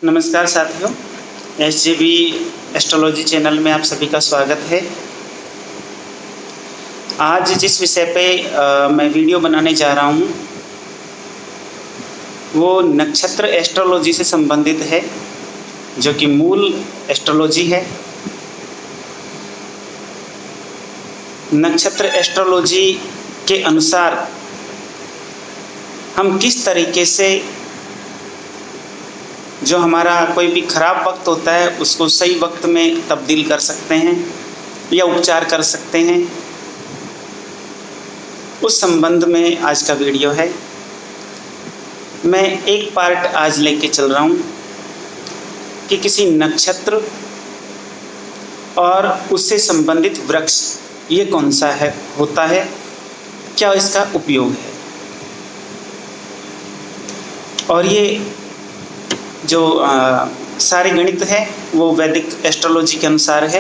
नमस्कार साथियों, SJB astrology channel में आप सभी का स्वागत है। आज जिस विषय पे मैं वीडियो बनाने जा रहा हूँ वो नक्षत्र एस्ट्रोलॉजी से संबंधित है, जो कि मूल एस्ट्रोलॉजी है। नक्षत्र एस्ट्रोलॉजी के अनुसार हम किस तरीके से जो हमारा कोई भी खराब वक्त होता है उसको सही वक्त में तब्दील कर सकते हैं या उपचार कर सकते हैं, उस संबंध में आज का वीडियो है। मैं एक पार्ट आज लेके चल रहा हूँ कि किसी नक्षत्र और उससे संबंधित वृक्ष ये कौन सा है होता है, क्या इसका उपयोग है। और ये जो सारे गणित है वो वैदिक एस्ट्रोलॉजी के अनुसार है।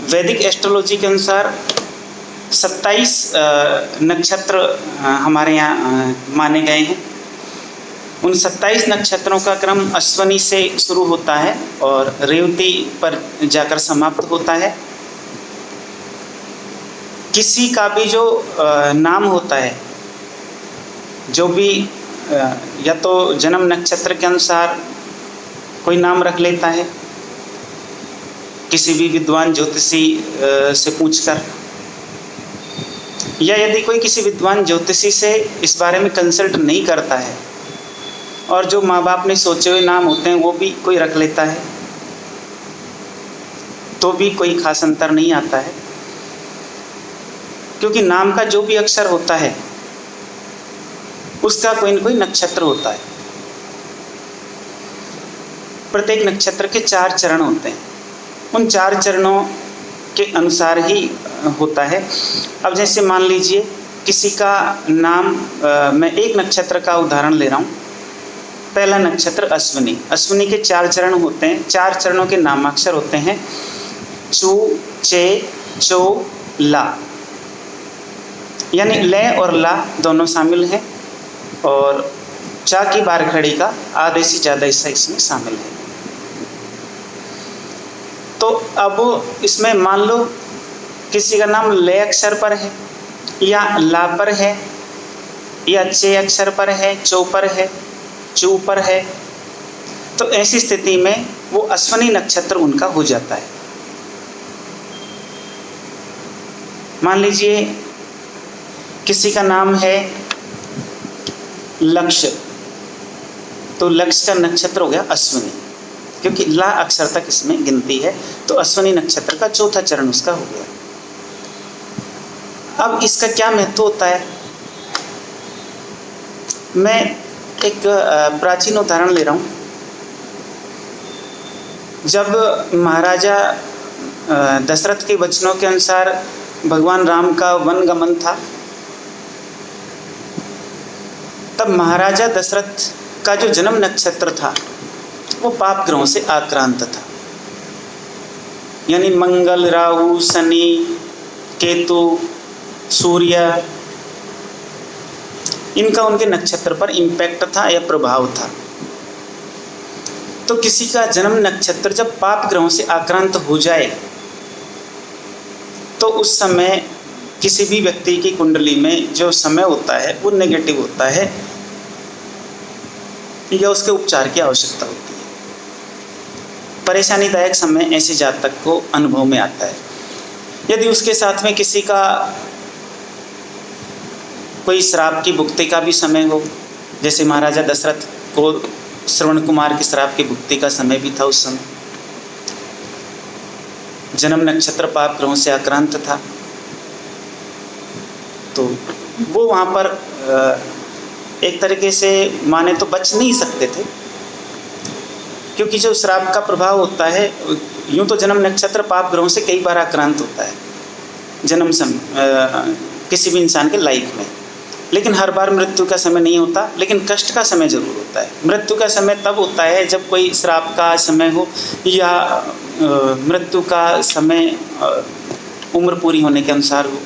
वैदिक एस्ट्रोलॉजी के अनुसार 27 नक्षत्र हमारे यहाँ माने गए हैं। उन 27 नक्षत्रों का क्रम अश्वनी से शुरू होता है और रेवती पर जाकर समाप्त होता है। किसी का भी जो नाम होता है, जो भी या तो जन्म नक्षत्र के अनुसार कोई नाम रख लेता है, किसी भी विद्वान ज्योतिषी से पूछकर, या यदि कोई किसी विद्वान ज्योतिषी से इस बारे में कंसल्ट नहीं करता है और जो माँ बाप ने सोचे हुए नाम होते हैं वो भी कोई रख लेता है, तो भी कोई खास अंतर नहीं आता है। क्योंकि नाम का जो भी अक्षर होता है उसका कोई न कोई नक्षत्र होता है। प्रत्येक नक्षत्र के 4 चरण होते हैं, उन 4 चरणों के अनुसार ही होता है। अब जैसे मान लीजिए किसी का नाम, मैं एक नक्षत्र का उदाहरण ले रहा हूँ। पहला नक्षत्र अश्विनी। अश्विनी के 4 चरण होते हैं। 4 चरणों के नामाक्षर होते हैं चू, चे, चो, ला, यानी ले और ला दोनों शामिल हैं, और चा की बारखड़ी का आधे से ज़्यादा हिस्सा इसमें शामिल है। तो अब इसमें मान लो किसी का नाम ले अक्षर पर है या ला पर है या चे अक्षर पर है, चो पर है, चू पर है, तो ऐसी स्थिति में वो अश्विनी नक्षत्र उनका हो जाता है। मान लीजिए किसी का नाम है लक्ष्य, तो लक्ष्य का नक्षत्र हो गया अश्विनी, क्योंकि ला अक्षर तक इसमें गिनती है, तो अश्विनी नक्षत्र का 4था चरण उसका हो गया। अब इसका क्या महत्व होता है, मैं एक प्राचीन उदाहरण ले रहा हूँ। जब महाराजा दशरथ के वचनों के अनुसार भगवान राम का वन गमन था, तब महाराजा दशरथ का जो जन्म नक्षत्र था वो पाप ग्रहों से आक्रांत था, यानी मंगल, राहु, शनि, केतु, सूर्य, इनका उनके नक्षत्र पर इम्पैक्ट था या प्रभाव था। तो किसी का जन्म नक्षत्र जब पाप ग्रहों से आक्रांत हो जाए तो उस समय किसी भी व्यक्ति की कुंडली में जो समय होता है वो नेगेटिव होता है या उसके उपचार की आवश्यकता होती है। परेशानीदायक समय ऐसे जातक को अनुभव में आता है। यदि उसके साथ में किसी का कोई श्राप की भुक्ति का भी समय हो, जैसे महाराजा दशरथ को श्रवण कुमार की श्राप की भुक्ति का समय भी था, उस समय जन्म नक्षत्र पाप ग्रहों से आक्रांत था, तो वो वहाँ पर एक तरीके से माने तो बच नहीं सकते थे, क्योंकि जो श्राप का प्रभाव होता है, यूँ तो जन्म नक्षत्र पाप ग्रहों से कई बार आक्रांत होता है जन्म समय किसी भी इंसान के लाइफ में, लेकिन हर बार मृत्यु का समय नहीं होता, लेकिन कष्ट का समय जरूर होता है। मृत्यु का समय तब होता है जब कोई श्राप का समय हो या मृत्यु का समय उम्र पूरी होने के अनुसार हो।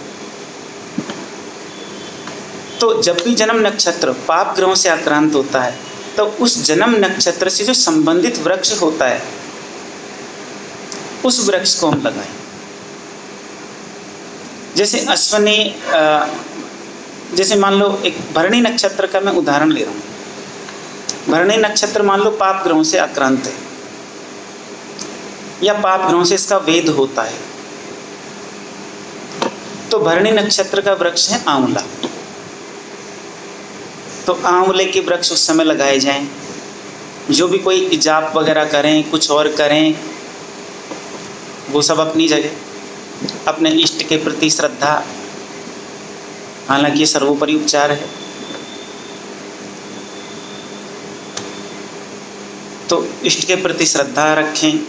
तो जब भी जन्म नक्षत्र पाप ग्रहों से आक्रांत होता है तो उस जन्म नक्षत्र से जो संबंधित वृक्ष होता है उस वृक्ष को हम लगाएं। जैसे अश्वनी, जैसे मान लो एक भरणी नक्षत्र का मैं उदाहरण ले रहा हूँ। भरणी नक्षत्र मान लो पाप ग्रहों से आक्रांत है या पाप ग्रहों से इसका वेद होता है, तो भरणी नक्षत्र का वृक्ष है आंवला। तो आंवले के वृक्ष उस समय लगाए जाएं। जो भी कोई इजाप वगैरह करें, कुछ और करें, वो सब अपनी जगह। अपने इष्ट के प्रति श्रद्धा, हालांकि ये सर्वोपरि उपचार है, तो इष्ट के प्रति श्रद्धा रखें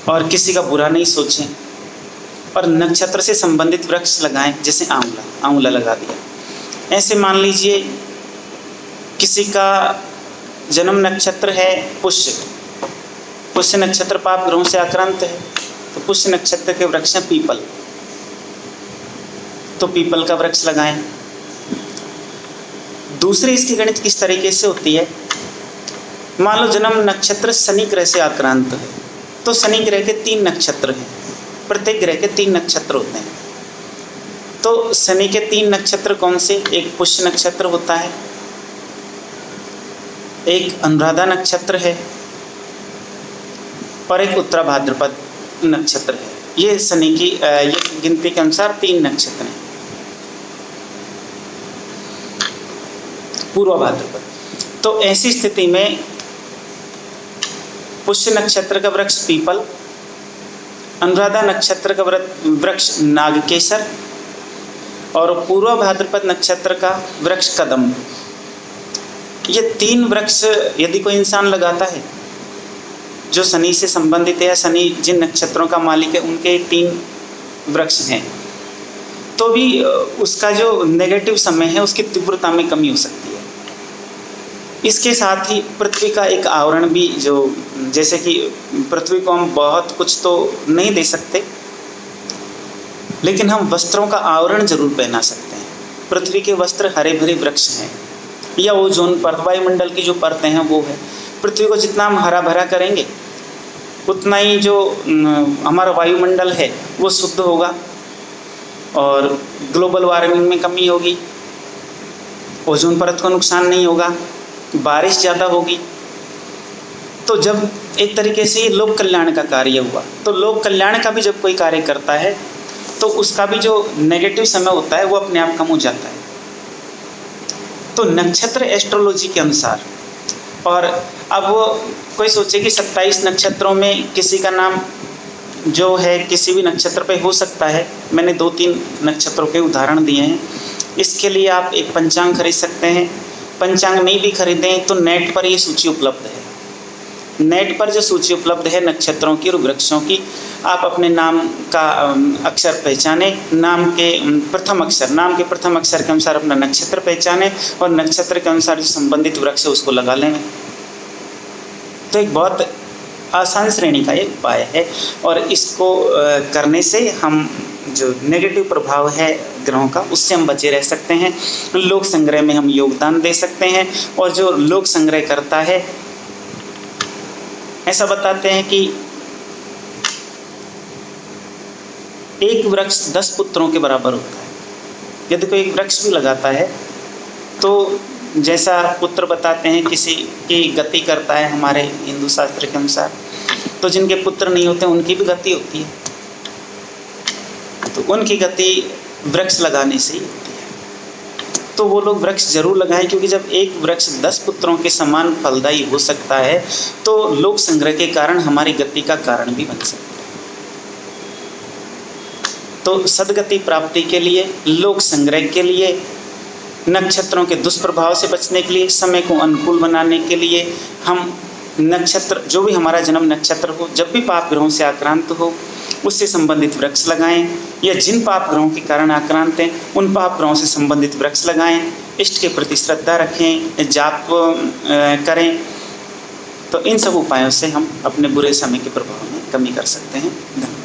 और किसी का बुरा नहीं सोचें और नक्षत्र से संबंधित वृक्ष लगाएं। जैसे आंवला लगा दिया। ऐसे मान लीजिए किसी का जन्म नक्षत्र है पुष्य नक्षत्र पाप ग्रहों से आक्रांत है, तो पुष्य नक्षत्र के वृक्ष हैं पीपल, तो पीपल का वृक्ष लगाएं। दूसरी इसकी गणित किस तरीके से होती है, मान लो जन्म नक्षत्र शनि ग्रह से आक्रांत है, तो शनि ग्रह के 3 नक्षत्र हैं, प्रत्येक ग्रह के 3 नक्षत्र होते हैं। तो शनि के 3 नक्षत्र कौन से, एक पुष्य नक्षत्र होता है, एक अनुराधा नक्षत्र है और एक उत्तरा भाद्रपद नक्षत्र है। ये शनि की ये गिनती के अनुसार 3 नक्षत्र हैं। पूर्व भाद्रपद। तो ऐसी स्थिति में पुष्य नक्षत्र का वृक्ष पीपल, अनुराधा नक्षत्र का वृक्ष नागकेसर और पूर्व भाद्रपद नक्षत्र का वृक्ष कदम। ये 3 वृक्ष यदि कोई इंसान लगाता है जो शनि से संबंधित है या शनि जिन नक्षत्रों का मालिक है उनके 3 वृक्ष हैं, तो भी उसका जो नेगेटिव समय है उसकी तीव्रता में कमी हो सकती है। इसके साथ ही पृथ्वी का एक आवरण भी, जो जैसे कि पृथ्वी को हम बहुत कुछ तो नहीं दे सकते, लेकिन हम वस्त्रों का आवरण जरूर पहना सकते हैं। पृथ्वी के वस्त्र हरे भरे वृक्ष हैं या ओजोन परत, वायुमंडल की जो परतें हैं वो है। पृथ्वी को जितना हम हरा भरा करेंगे उतना ही जो हमारा वायुमंडल है वो शुद्ध होगा और ग्लोबल वार्मिंग में कमी होगी, ओजोन परत को नुकसान नहीं होगा, बारिश ज़्यादा होगी। तो जब एक तरीके से ये लोक कल्याण का कार्य हुआ, तो लोक कल्याण का भी जब कोई कार्य करता है तो उसका भी जो नेगेटिव समय होता है वो अपने आप कम हो जाता है। तो नक्षत्र एस्ट्रोलॉजी के अनुसार, और अब वो कोई सोचे कि 27 नक्षत्रों में किसी का नाम जो है किसी भी नक्षत्र पे हो सकता है। मैंने 2-3 नक्षत्रों के उदाहरण दिए हैं। इसके लिए आप एक पंचांग खरीद सकते हैं। पंचांग नहीं भी खरीदें तो नेट पर ये सूची उपलब्ध है। नेट पर जो सूची उपलब्ध है नक्षत्रों की और वृक्षों की, आप अपने नाम का अक्षर पहचानें, नाम के प्रथम अक्षर के अनुसार अपना नक्षत्र पहचानें और नक्षत्र के अनुसार जो संबंधित वृक्ष है उसको लगा लें। तो एक बहुत आसान श्रेणी का ये उपाय है और इसको करने से हम जो नेगेटिव प्रभाव है ग्रहों का उससे हम बचे रह सकते हैं। लोक संग्रह में हम योगदान दे सकते हैं और जो लोक संग्रह करता है, ऐसा बताते हैं कि एक वृक्ष 10 पुत्रों के बराबर होता है। यदि कोई एक वृक्ष भी लगाता है तो जैसा पुत्र बताते हैं किसी की गति करता है हमारे हिंदू शास्त्र के अनुसार, तो जिनके पुत्र नहीं होते उनकी भी गति होती है। तो उनकी गति वृक्ष लगाने से ही होती है। तो वो लोग वृक्ष जरूर लगाएं, क्योंकि जब एक वृक्ष 10 पुत्रों के समान फलदायी हो सकता है तो लोक संग्रह के कारण हमारी गति का कारण भी बन सकता है। तो सद्गति प्राप्ति के लिए, लोक संग्रह के लिए, नक्षत्रों के दुष्प्रभाव से बचने के लिए, समय को अनुकूल बनाने के लिए हम नक्षत्र, जो भी हमारा जन्म नक्षत्र हो, जब भी पाप ग्रहों से आक्रांत हो उससे संबंधित वृक्ष लगाएं, या जिन पाप ग्रहों के कारण आक्रांत हैं उन पाप ग्रहों से संबंधित वृक्ष लगाएं, इष्ट के प्रति श्रद्धा रखें, जाप करें। तो इन सब उपायों से हम अपने बुरे समय के प्रभाव में कमी कर सकते हैं। धन्यवाद।